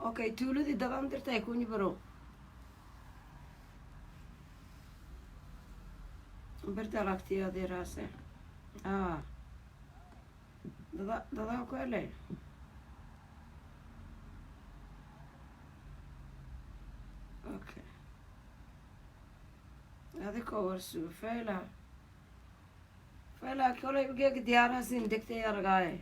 Okay, tuuladii dadaan dirtay kunyi baro. Berta lagtiya dirase. Dada kwele. Okay. هذه كورسو فعلا فعلا كل يبقى ديارها سين دكتي يرجعي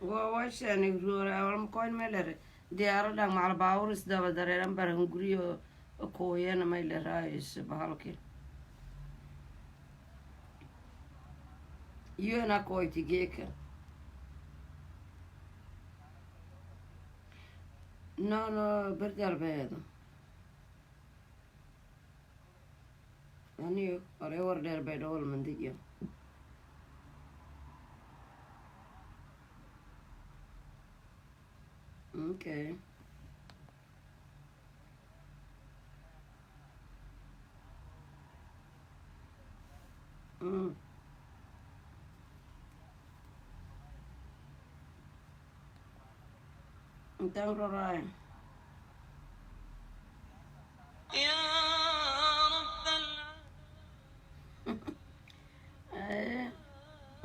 وواش يعني رورا ولا مكون ملر ديار دا مع الباورس دا بدريران برهنغريو كوينا ما يلرايس بحالك يونا كويتي جيك no برد البيض يعني أري ورد البيض أول من دي okay انت راي يا رب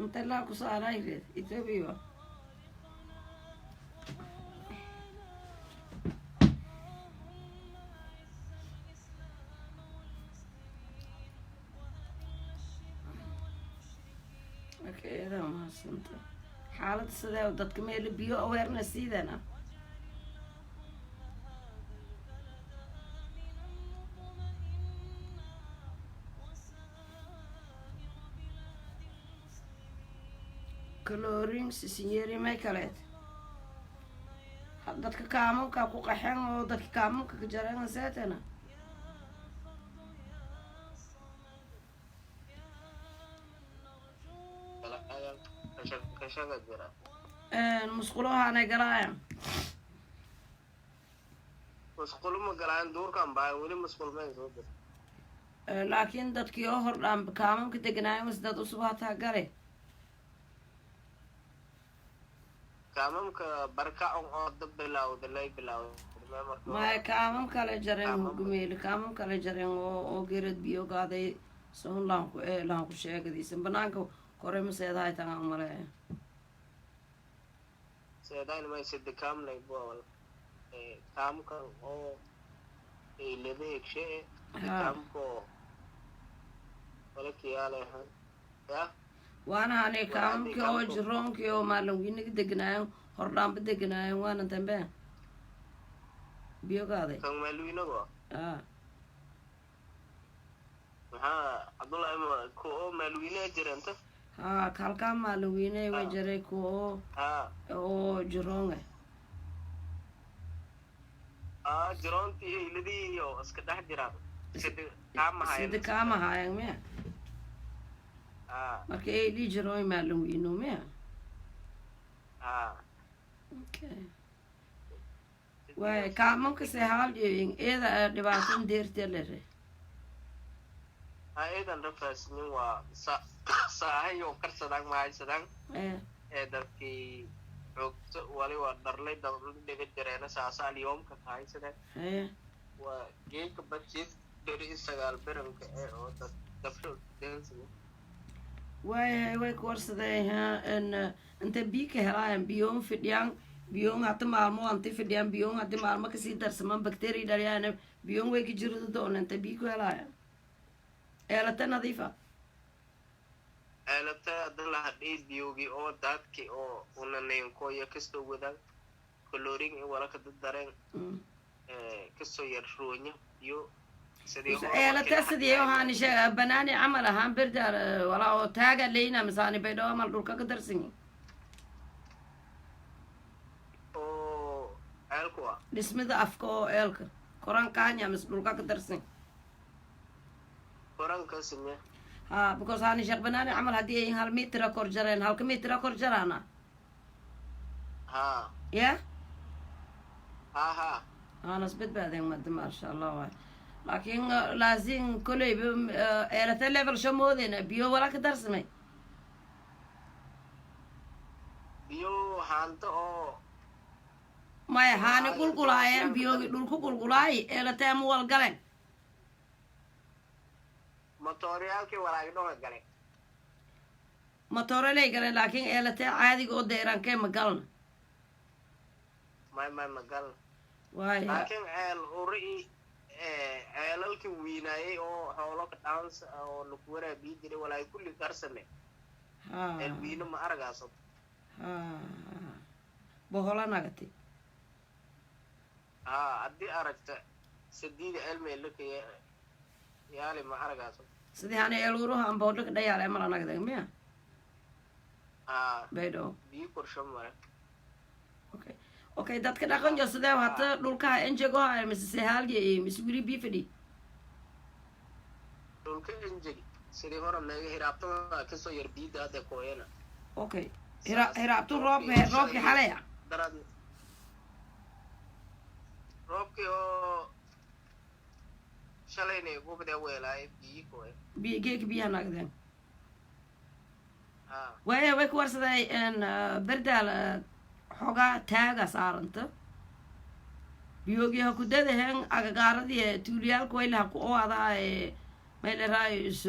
انت لا كسار هاي يتبيوا اوكي هذا ما سنت حالة سدا ودتك ميل بيو awareness سيدنا كلورين سينيري ما كلت dadka kaamunka ku qaxeen oo dadka kaamunka ka jareen saatana musqulaha anay galayaan musqulu ma galaan duurkan baa weli musqul ma soo dir laakiin dadkii oo hordhaan kaamunka deganaayeen was dad usub hataa gale kaamamka barka oo dad bilawda lay bilawda ma kaamam kale jareen gumeel kaamam kale jareen oo geerad biyo qaaday soon laan ku sheegadiisan banaanka kore ma seedahay tan male seedayn ma sid kaam lay bool kaamka oo leeday shay kaamko wala kiyaale ya وانا هاني كام كيو جرون كيو مالو ينك دغنايو هردان بدغنايو وانا تنبه بيو قاضي كان مالو ينغو ها عبد الله كو مالو ينا جرانت كالكا مالو ينا وجري كو او جرون جرون تي الذي يو اسك دح جرا سيد كام هاي ميا marka ay dhii jirooy maalin weyno miya okay waay kaamanka se haal jeeyin eeda dhibaatan deertee lere eedan rafaasnin waa saahayo karsadaan mahaysadaan dadkii joogto wali waa dharlay dhiga jireena saasaal yoomka kahaysadaan waa geedka badjid dheri isagaal beranka oo dad dabsho deensiga way kuwarsaday inta biyo ka helayaan biyoon fidhiyaan biyoon hata maalmo anti fidhiyaan biyoon hadii maalmo kasii darsamaan bacteria dhaliyaan biyoon way ka jirada doon inta biyo ku helayaan eelata nadiifa eelata dala hadii biyoogii oo daadkii oo unanayn kooya kastoo wadaan coloring wala ka dareen kastoo yar roonya iyo eelata sidii waxaan sheegay banaani camal ahaan berdaar walaa oo taaga leyna misaani bay dhaw amal dhulka ka darsan oo eelku dhismada afka oo eelka koran kaanya mis dhulka ka darsan koran ka simee because aan sheeg banaani camal hadii ay hal meter kor jareen halka meter kor jaraana ya أنا سبت بعدين ما شاء الله واي لكن لازم كله إلى تلفل شو مودينا بيو ولا كدر سمي biyo haanta oo maya haani qulqulaayeen biyoogi dhulku qulqulaay eelatee ma wal galeen motoriyaalkii walaagdhoga galeen motorelay galeen laakiin eelatee caadiga oo deerankee ma galna may ma galan waaya laakiin ceel uri ceelalkii weynaayay oo xoolo ka dhaans oo lagu waraabiyi jiray walaay kulli karsame ceel wiino ma aragaaso bohola nagati haddii aragta sadiida elmeelaka yaali ma aragaaso sidii hani eeluruha amboodhaka dhayaale mala nagdag miya baydho biyo korsho mare okay okay dadka dhaqan jo sidee hata dhulkaha enjegoha mise sehaalgi mise wili bii fadhi dhulka enjegi sidii hore naga hiraabtama kasoo yar biida hadda kooyana okay hiraabtu roobki xalaya darad roobkii oo shalayna gubda weelaay biyi kooy geeki biyaha nagdeen way ku warsaday berdaal xoogaa taaga saaranta biyoogiha ku dadaheen agagaaradii tuuliyaalka waylaha ku oadaa mayleraays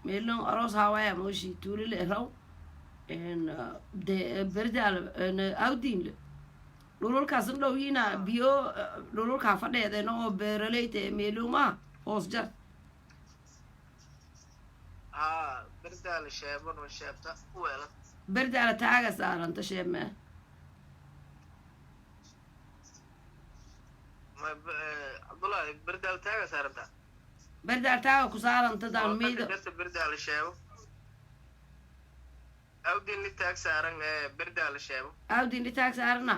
meelon aroos hawaya mooshi tuulile raw de berdaal awdiinle dhululkaas u dhowyiina biyo dhululkaa fadheedeen oo beeraleyta meeluumaha hoos jar berdaal sheeban oo sheebta uweela berdaala taaga saaranta sheebmee cabdullahi berdaal taaga saaranta berdaal taaga ku saaranta daan miido berdaal sheebo awdinli taag saaran berdaal sheebo awdinli taag saarana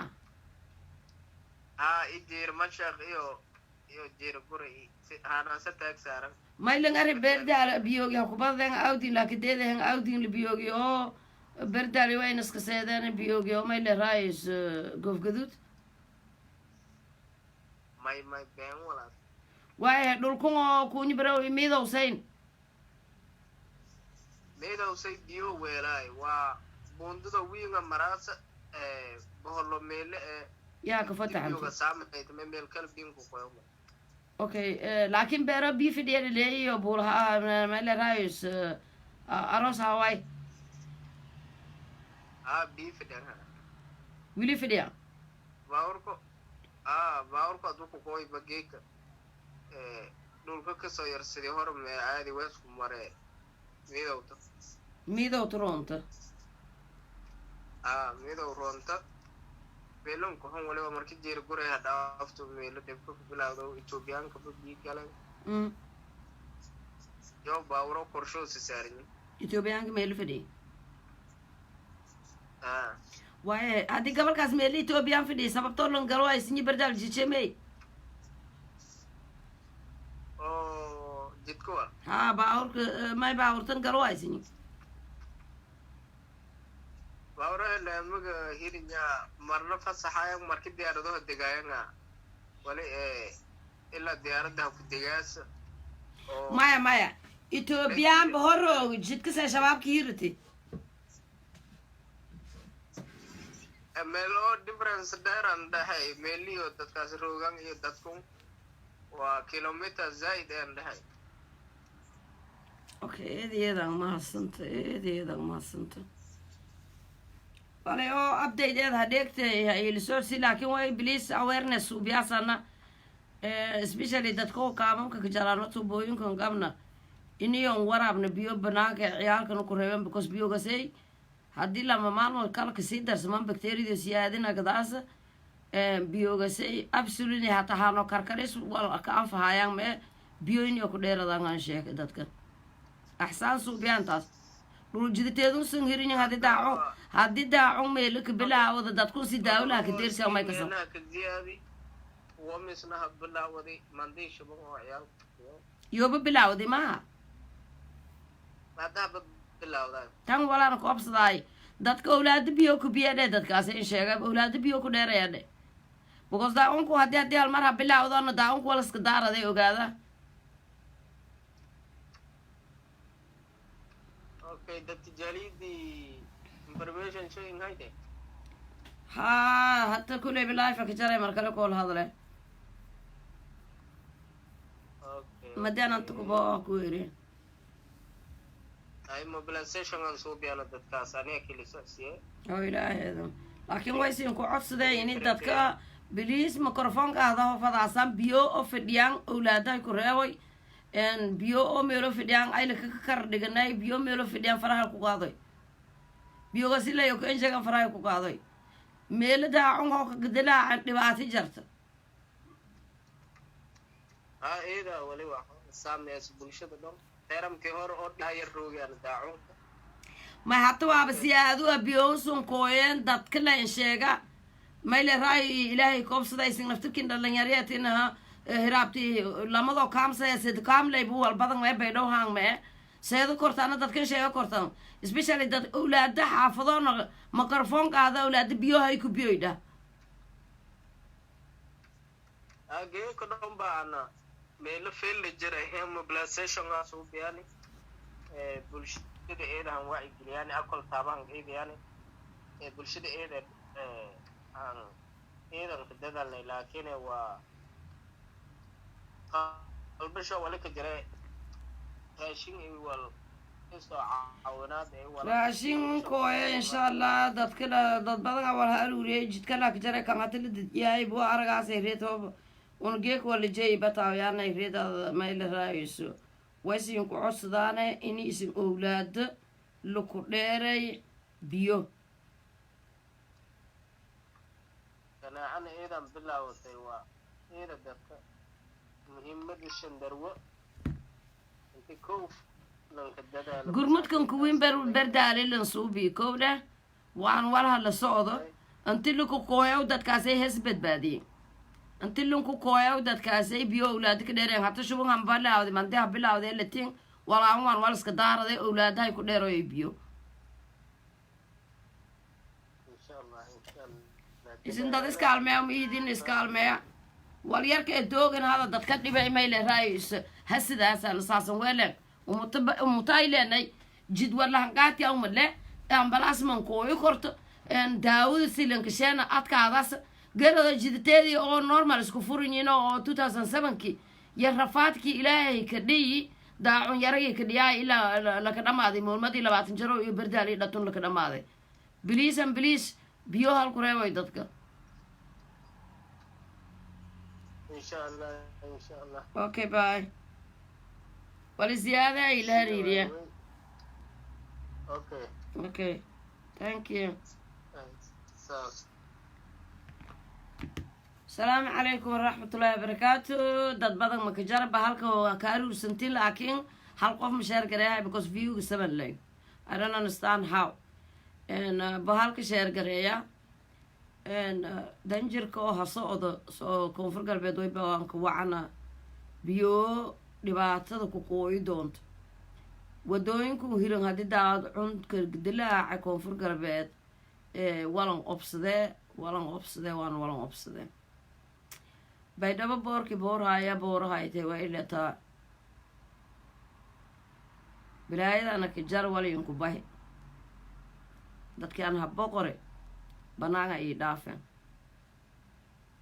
ijiir mashaq iyo jiir guri haanaasa taag saaran maylan ari berdaal biyoogi hakubadeen awdin lakideedehen awdinli biyoogi oo berdaali waynaska seedeen biyoogi oo mayle raayis gofgaduud may been walaas waaya dhulkun oo kuunyi barow miidowsayn meedowsay biyo weelaay waa buundada wiinga maraasa boholo meele yaa ka fataxanta saamaaytame meel kala binku qoyoma okay laakiin beero biyo fidhiya leeyiyo buulaha mayle raayis aroos hawaay biyo fidhiyan wili fidhiya baawurko hadduu ku qooy bageeka dhulka kasoo yar sidii hore mee caadi weesku mare midowta roonta midow roonta meelonka hon waliba marki jeeri guray hadhaafto meelo dhibka ku bilaawdo etoobiyaanka babii galeen yo baawuro qorshoo sisaarinyi etoobiyaanka meelo fadhiy waaye haddii gabalkaas meelo etoobiyaan fadhiy sababtoo lan galo ay sinyi berdaal jijemey jidkuwa baawurka may baawurtan galo ay sinyi baawuraha laamaga hirinya marna fasaxaya marki diyaaradaha degaayanga wali ilaa diyaaradda haku degaasa maya etoobiyaanba horoogi jidkasee shabaabka hiriti meel oo difference dheeran dhahay meeliyo dadkaas roogan iyo dadkun waa kilometer zaid aan dhahay okay eedayeedan mahadsanta wale oo update eed hadheegtay haylisoorsi laakiin way please awareness ubiyaasana especially dadka kaamamka kajaraano tubooyinkan gabna iniyon waraabna biyo banaanka ciyaalkana ku reeben because biyogasay haddii lama maalmood kala kasii darsamaan bacteriada siyaadina gadaasa biyogasay absolutely hata haano karkaris wal ka anfahayaan mee biyoyinio ku dheeradangan sheegay dadkan axsaan suubiyaantaas dhul jiditeedun san hirinyin haddii daaco meelo ka bilaawada dadkun si daawlaha ka deersi may kasan yoba bilaawday maaha tan walaana ku obsadaay dadka owlaada biyo ku biyadhe dadkaasi in sheega owlaada biyo ku dheerayadhe because daa-unku haddii hal mar ha bilaawdona daa-unku walaska daaraday ogaada dadka jaaliyadii information showing hayde ها حتى كل بلايف كجرى مركله كل هذا له okay مدينا تكبوا كويرين ay mobilization aan soo biyana dadkaas aniga kilisasiye oo ilaahay hada laakiin way siin ku codsaday in dadka biliis mikrofoonka hada fadaasan biyo oo fidiyaan awlaadaha ku reebay en biyo oo meelo fidiyaan ay la ka kar dhiganay biyo meelo fidiyaan faraha ku qaaday biyo gasilayo ku injaga faraha ku qaaday meelada cungo ka gadalaa dhibaato jarta ida wali wax saameys bulshada dhan teramkii hore oo dhayar roogayaan daacunka ma hatta waaba si aad u abiyoosun kooyeen dadka la sheega mayle raay ilaahay koobsada isin naftirkin dhalinyariyatinaha hiraabti lamado kaamsaya sid kaamlay bu wal badan may bay dhowhaan mee seedo kortaana dadkan sheega kortaan especially dad awlaada xaafadoona mikrofoonkaada awlaada biyohay ku biyoydha agee ko dhan baana meelo fail jiray mobilization aan soo biyani bulshada eedahan waa igiliyani akol taaban eegayani bulshada eedan aan eedan ka dadalnay laakiin waa qalbasho wala ka jiray raashin ay wal isoo caawinaad ay wala raashin kooye insha Allah dadka dad badan wal haluuriyay jidka la ka jiray kan hadii la yahay buu aragaas ay reeto ونجيك ولا جاي بتاع يعني يريد ما إله رئيسه ويسين كعصدانه إني اسم أولاد لكوليري بيو أنا إذا بالله وسيوا إذا دك مهمة الشندروة أنت كوف لنكددا قرمتكم كوين بردالي لنصوبي كوله وعن ورها للصعدة أنت لكو قوي ودت كاسي هسبت بادين أنت اللون كوكويا ودت كاسي بيو أولادك ديرين حتى شو بنعم بلا ودي منتها بلا ودي اللتين ولا عمر ولا سكدار ذي أولادها يكون ديرو يبيو. إن شاء الله إن شاء الله. إذن ده إسكال ميا وميدين إسكال ميا واليرك الدوغن هذا دت كتني بإيميل الرئيس هسه هسه أساسا ولا ومتايلني جد ولا هنقاتي أو ملا أم بلاس من كوي كرت إن داود سيلن كشنا أتكادس قالوا جدتي أو نورمال سكفورين أو 2007 كي يرفعت كي إلهي كدي داعون يرجع كدي إلى لكن ما هذه مولمدي لبعض جرو يبردالي لا تون لكن ما هذه بليس بيو هالكرة ويدتك إن شاء الله إن شاء الله. أوكي باي. والزيادة إلى ريريا. أوكي. أوكي. Thank you. السلام عليكم ورحمة الله وبركاته. دad badan ma ka jarba halka waa ka aruursantiin laakiin hal qof ma share gareeyaa because view ga 7 lay. I don't understand how. And bahalka share gareeyaa and dangerka oo hasoodo soo koonfur galbeed way baan ka wacana biyo dhibaatada ku qooyi doonto. wadooyinku hiran hadii daad cunka dilaaca koonfur galbeed walan obsade waan obsade baydhabo boorki boorahayte waa ilataa bilaayadana ka jar walinku bahi dadkii aan habbo qore banaanga ii dhaafeen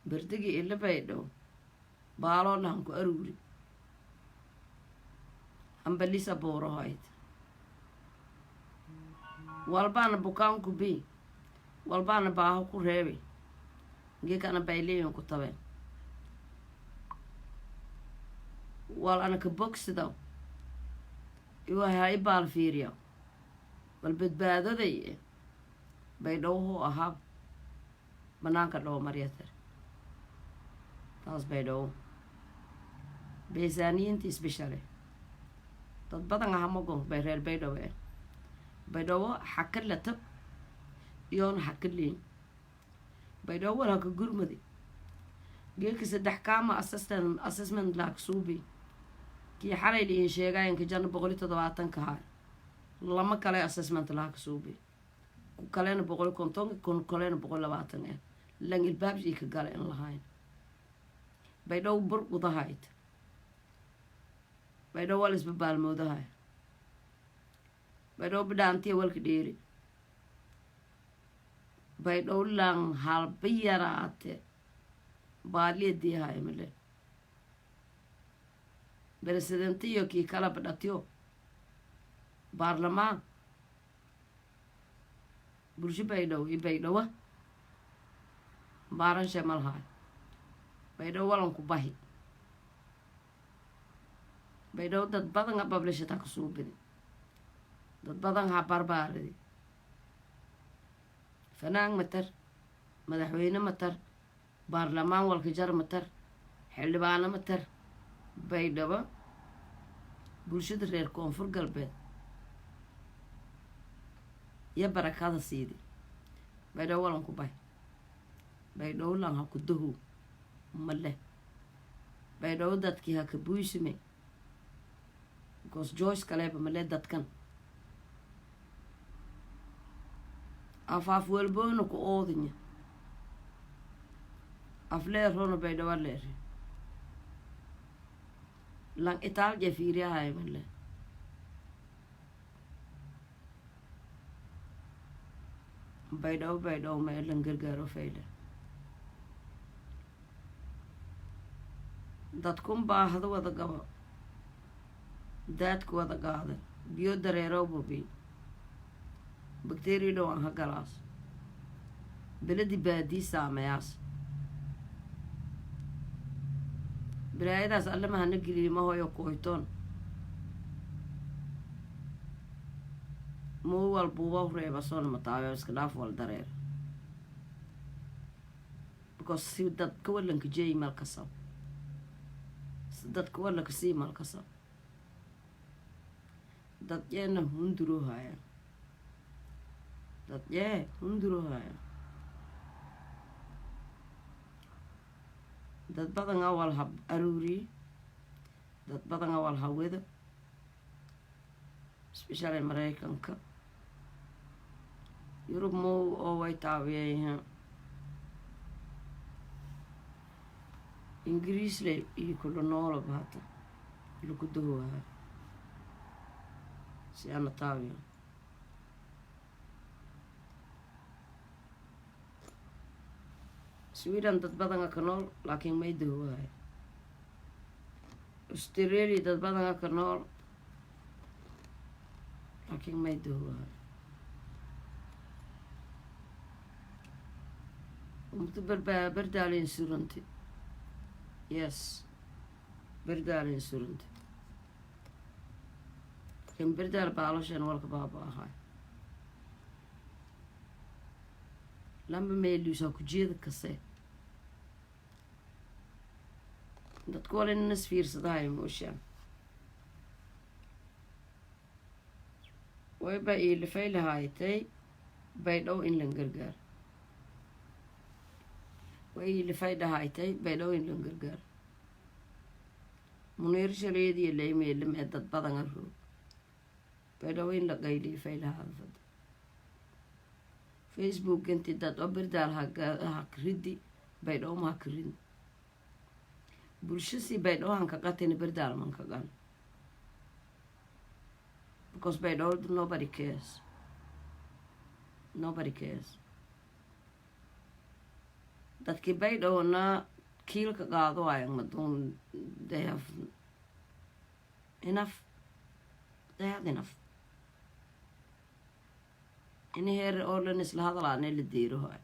berdigi ila baydhow baaloo dhahan ku aruuri ambalisa boorahayte walbaana bukaanku bi walbaana baaho ku reebay geekana bayleeyan ku tabeen wal ana ka bogsida iwahay baal fiiriya bal badbaadaday baydhowho ahaa banaanka dhow maryatar taas baydhow beesaaniyiinta isbishale dad badan ahama gon bay reer baydhabo xaka latab iyoona xaka leyn baydhabo walaka gurmadi geelka 3 kaama assessment laak suubi kii xalay liin sheegaayanka janna 170 ka haa lama kale assessment laak suubi ku kalena 150 kun kalena 120 lang ilbaabji ka gala in lahayn baydhabo bur udahayd baydhabo wal isbabaalmoodahay baydhabo bidhaantiya walka dheeri baydhow lang halba yaraate baaliyadii haya male presidentiyo kii kala badhatiyo baarlamaan bulsho baydhow iyo baydhowa baaranshe malhaay baydhow walanku bahi baydhow dad badan ha bablishata ka suubidi dad badan ha barbaaridi fanaan matar madaxweyne matar baarlamaan walka jar matar xildhibaano matar baydhabo bulshada reer koonfur galbeed iyo barakada siidi baydhabo walanku bahi baydhabo lan ha ku dahow male baydhabo dadkii ha ka buysime because joyce kaleeba male dadkan afaaf welboona ku oodinya af leerona baydhabo leere lan itaalja fiiriyahay male baydhabo meelan gargaaro fayda dadkun baahda wada gabo daadka wada gaada biyo dareerow bobi bakteeriya dhowaan ha galaas beladi baadii saameyaas bilaayadaas alle mahana geliye mahoyo kooytoon muu walbuuba reeba soona mataayo iska dhaaf wal dareer because si dadka walanka jeey malkasab si dadka walanka sii malkasab dad yeena hundurohaya dad yee hundurohaya dad badan awal ha aruuriye dad badan awal ha wedo especially maraykanka yurub mow oo way taawiyayha ingiriisle iyo kula noolaba hata lagu dahowaha si ana taawiya sweden dad badanga ka nool laakiin may dahowahay australia dad badanga ka nool laakiin may dahowahay umta berdaalin suranti yes berdaalin suranti laakiin berdaal baaloshan walka baaba ahay lama meeluusaa ku jeeda kase dadku wala inas fiirsadahayo mooshaan wayba iilifay lahaaytay baydhow in lan gargaar way iilifay dhahaaytay baydhow in lan gargaar muniir shaleediyo laymeelim ee dad badan a roog baydhow in la qayliifay lahaadfad facebook inti dad oo berdaal ha karidi baydhow ma ha karin bulshasi baydhow han ka qatini berdaal man ka gan because baydhow nobody cares dadkii baydhowna kiilka qaado waayan maduun they have enough ini heer oo lan isla hadalaane la deerohay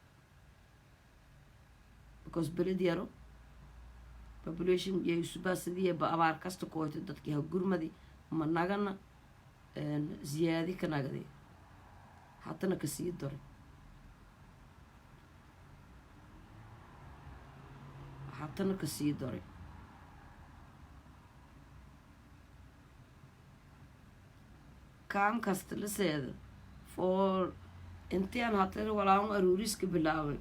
because beled yaro population iyo subasidiya ba abaar kasta kooyto dadkii ha gurmadi ma nagana ziyaadi ka nagadi hatana kasii dore kaam kasta la seeda for intii aan hatana walaaun aruuriska bilaaway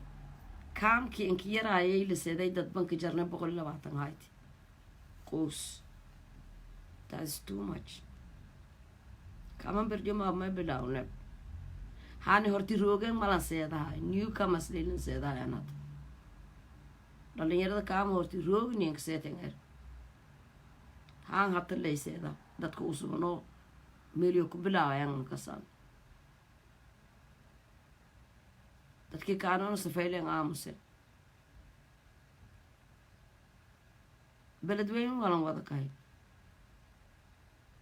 kaamkii inka yaraayay la seeday dad banka jarnay 120 hayti qoys that's too much kaman berjoma ma bilaawne hani horti roogeen malan seedahay newcomers leelin seedahay anad dhalinyarada kaama horti roogniinka seetenger haan hata lay seeda dadka usubnoo meelyo ku bilaawayaan kasaan dadkii kaanoona safayleen aamuse beledweyne walan wada kahay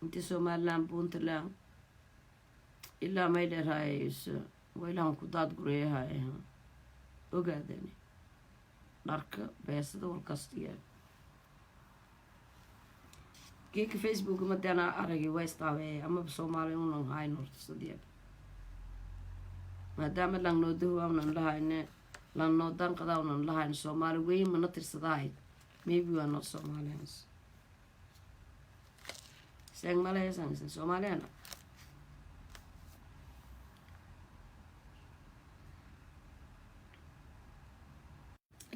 intii somaliland puntland ilaa may dheeraayayso waylahan ku daad gureeyahay ogaadani dharka beesada walkastiya geeka facebook madana aragay waa istaabeeyay amaba soomaali unan hayn horta sadiya maadaama langnoo dahwaunan lahayne langnoo danqadaunan lahayn soomaali weyn mana tirsadahayd maybe waa not somalians seeng malahaysan soomaaliyana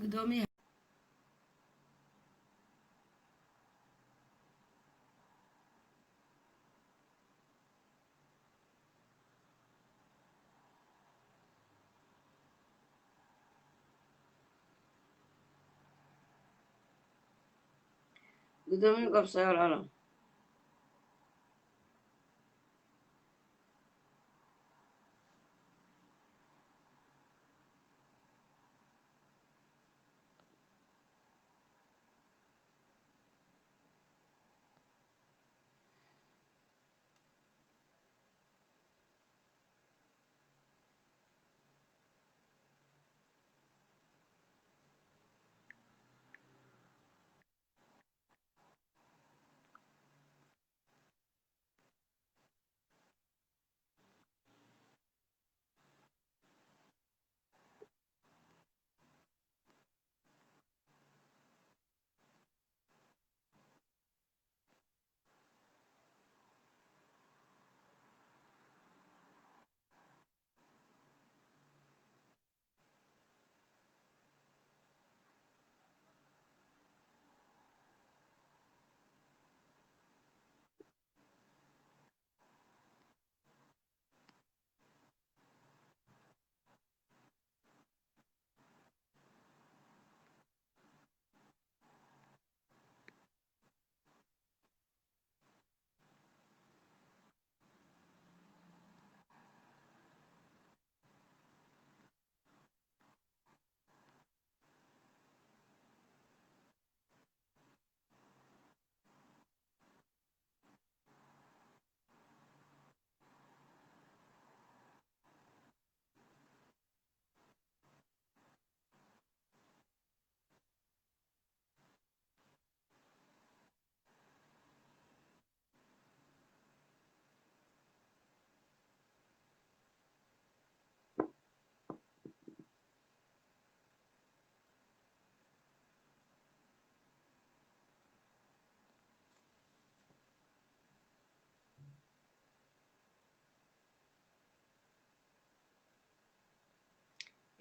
gudoomiyaha gudoomiya qabsayo walaalo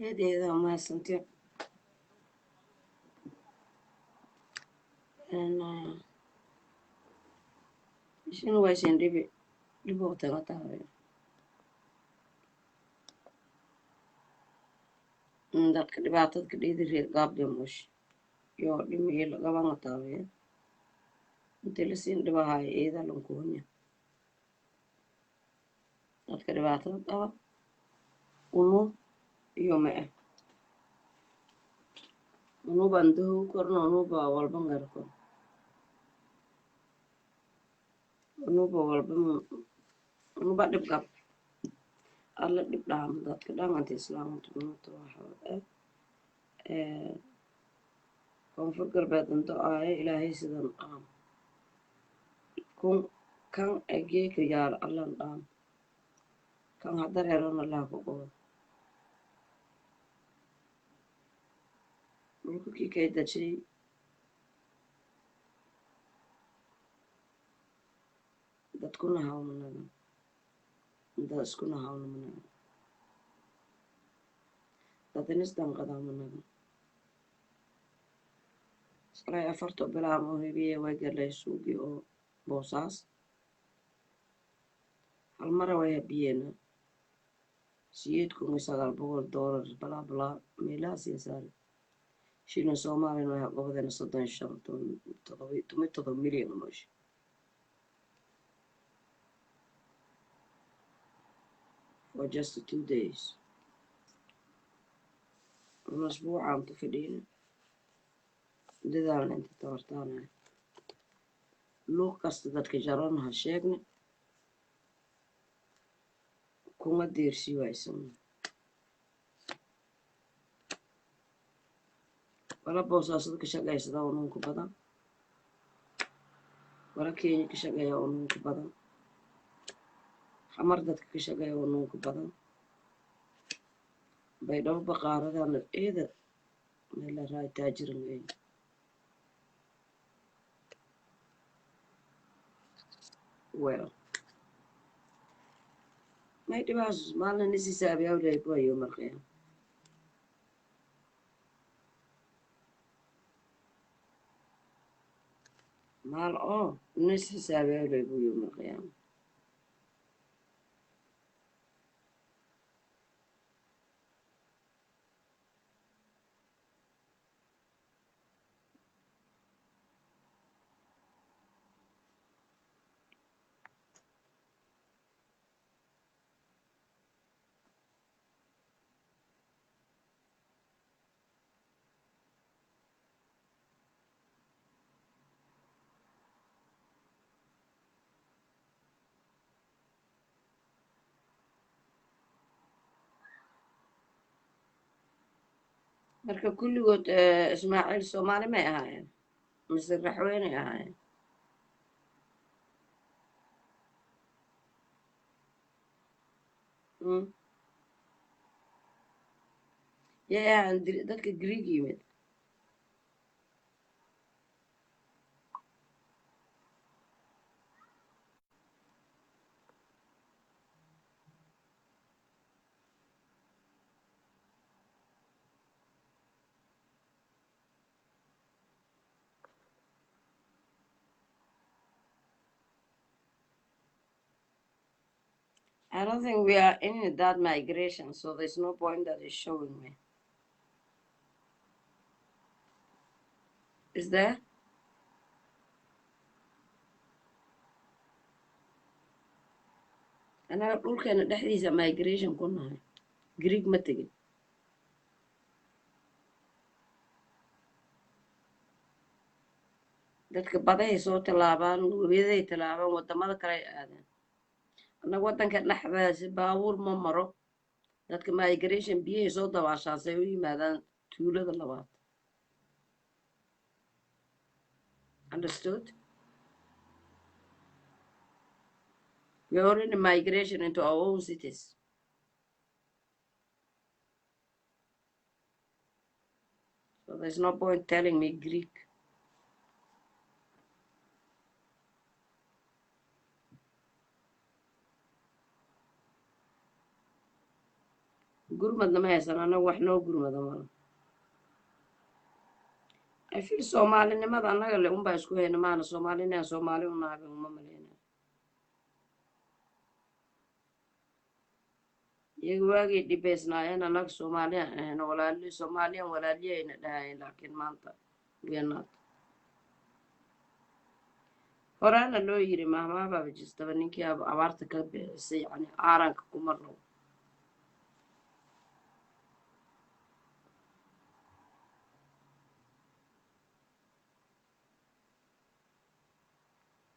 eedeeda mahadsantiyo ishina waysan dhib waqtiga taabay dadka dhibaatadka dhiidi reer gaabdemush iyo dhimiyo lagabanga taabaya intii lasiin dhibahayo eeda lankuunya dadka dhibaatada qaba unu iyo ma ah unuban dahow korno unuba walba ngarko unuba walba unuba dhib gab alla dhib dhaama dadka dhanganta islaamanta unuta waxaa koonfur galbeed inta aayo ilaahay sidan dhaam kun kan ageeka yaalo allan dhaam kan hadareerona laha ku qobo dhulka kii kay dajay dadkuna hawmanaga dad iskuna hawna managa dadinis danqadaa managa salay afarto bilaamo hebiye way galay suugi oo boosaas hal mara way habiyeena $8,900 balaa balaa meelaha siisaare shilin Soomaaliya way qabadeen 37 milyan moosh for just 2 days الأسبوع عم تفدين دذان أنت تورتانا لو قصدك جرانها شيء كوما دير شي وايسن ولا بوساسد كشقيسدا ونونك بدن ولا كيني كشقيا ونونك بدن xamar dadka ka shaqeeya oo nuunka badan baydhabo baqaaradana eeda meel la raay taajiran weyn well may dhibaas maalin is xisaabiyaa ulay buayo marqeen maal oo nis xisaabiyaa ulay buayo marqeen marka kulligood ismaaciil soomaali may ahaayeen mise raxweynay ahaayeen yay ahaan dadka greeg yimid I don't think we are in that migration, so there's no point that is showing me. Is there? أنا dhulkeena dhexdiisa migration ku nahay Greek ma tegin dadka badahay soo tallaabaan webiyaday tallaabaan wadamada kale ay aadaan annaga waddanka dhexdaasi baabuur ma maro dadka migration biyahay soo dabaashaasay u yimaadaan tuulada labaad understood we are already migration into our own cities so there's no point telling me Greek gurmadna ma haysan annaga wax noo gurmada mala I feel Soomaalinimada annaga le unbaa isku hayna maana Soomaalina Soomaali u nahay uma maleyna iyaga waagii dhibaysnaayeen annaga Soomaali ahayna walaali Soomaaliyan walaaliyayna dhahayeen laakiin maanta weenaad horaana loo yiri mahmaababa jirtaba ninkii abaarta ka bixisay yani aaranka kuma rabo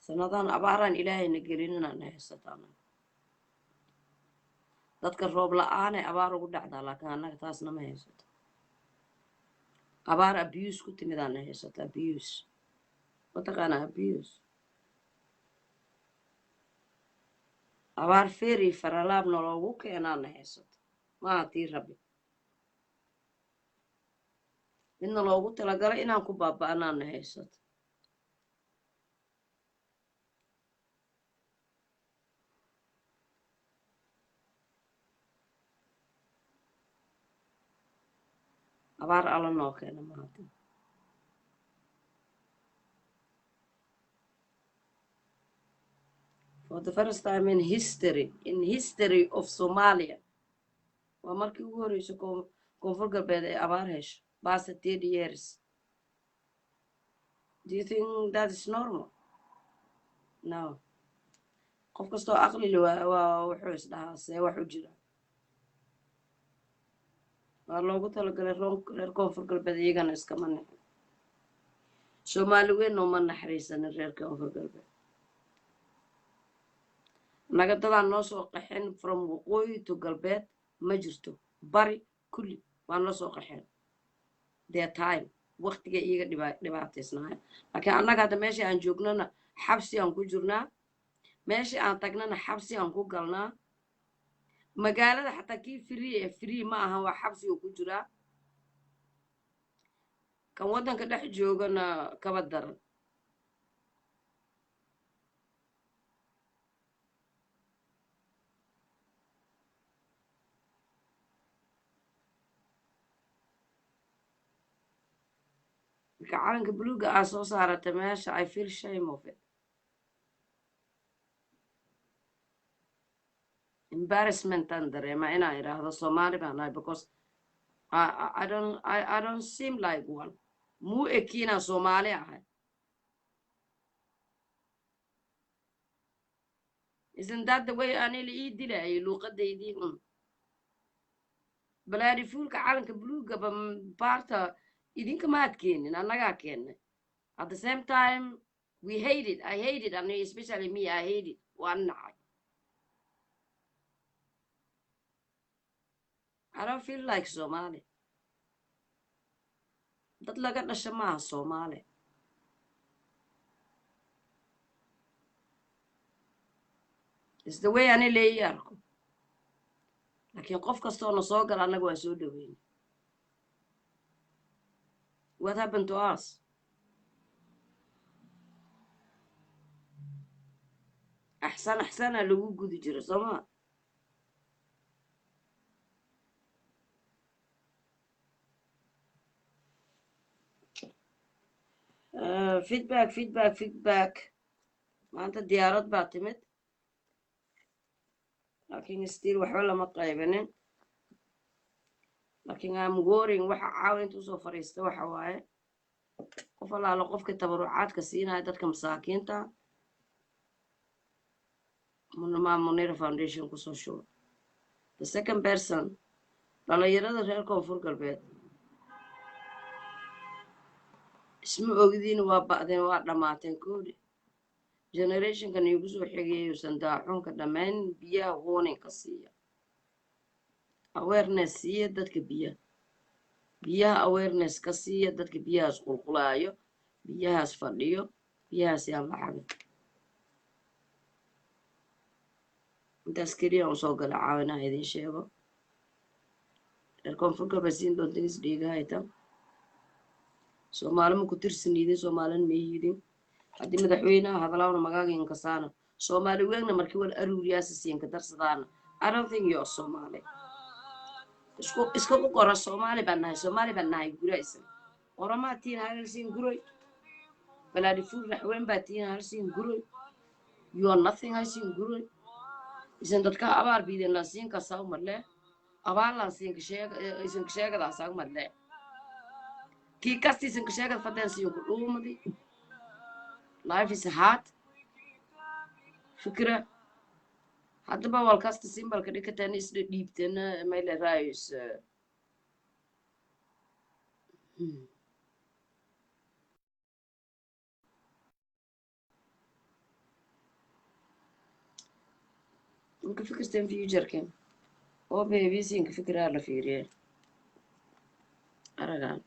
sanadaan abaaraan ilaahayna gelinina haysataan dadka roob la'aanay abaar ugu dhacdaa laakiin annaga taasna ma haysato abaar abuse ku timidaan haysato abuse mataqaana abuse abaar feeri faralaabna loogu keenaana haysato maaha tii rabi midna loogu talagalay inaan ku baaba'anaana haysato abaar alla noo keena maanta for the first time in history of Somalia waa markii ugu horeysa koonfur galbeed ay abaar hesho past 30 years do you think that is normal no qof kastoo aqli waa wuxuu isdhahaa see wax u jira waa loogu talagalay reer koonfur galbeed iyagana iskama nixin soomaali weyn uma naxariisanin reer koonfur galbeed naga dadaan noo soo qaxeen from waqooyi to galbeed ma jirto bari kulli waa noo soo qaxeen their time waqtiga iyaga dhibaataysnaaya laakiin annaga hadda meeshii aan joognana xabsi aan ku jirnaa meeshii aan tagnana xabsi aan ku galnaa magaalada xataa kii free ma aha waa xabsi uu ku jiraa kan waddanka dhex joogana kaba daran marka calanka buluuga aa soo saarata meesha I feel shame of it embarrassment aan dareema inaan idhaahdo Soomaali baan nahay because I don't seem like one muu ekiinaan Soomaali ahay isn't that the way anila ii dilayay luuqadaydii balaadi fuulka calanka buluugaba baarta idinka maad keenin annagaa keennay at the same time we hate it I hate it and especially me I hate it waan nacay I don't feel like Somali dad laga dhasha maaha Soomaali is the way ani leeyi arko laakiin qof kastoo na soo gala annaga waa soo dhaweyn what happened to us axsana lagu gudi jiro sooma feedback maanta diyaarad baa timid laakiin still waxba lama qaybanin laakiin I'm worrying waxa caawinta usoo fariista waxa waaye qof allaala qofka tabarucaadka siinaya dadka masaakiinta Munira Foundation kusoo shuba the second person dhalinyarada reer koonfur galbeed isma ogdiin waa ba'deen waa dhammaateen koodi generationkan iigu soo xigayuusan daaxuunka dhammayn biyaha warninka siiya awareness siiya dadka biyaha awareness ka siiya dadka biyahaas qulqulaayo biyahaas fadhiyo biyahaas yaan la cabin intaas keliya aan soo gala caawinaha idin sheego reer koonfur galbeed siin doonta is dhiigahayta Soomaali ma ku tirsanidin Soomaalina ma yidin haddii madaxweynaha hadalaawna magaaga inkasaana Soomaali weegna markii wal aruuriyaasa siinka darsadaana I don't think you're Somali isku ku qora Soomaali baan nahay guraysan oramaa tiin hal siin guray balaadi fuul raxween baa tiin hal siin guray you are nothing hal siin guray isan dadka abaar biidin la siin ka saw marle abaar la siin ka sheegada saw marle kii kastiisan ka sheegad fadeen siin ku dhuumadi life is hard fikra haddaba wal kasta simbalka dhikateen isla dhiibteena mayle raayus inka fikirteen future-kan oo baby siinka fikraa la fiiriye aragaan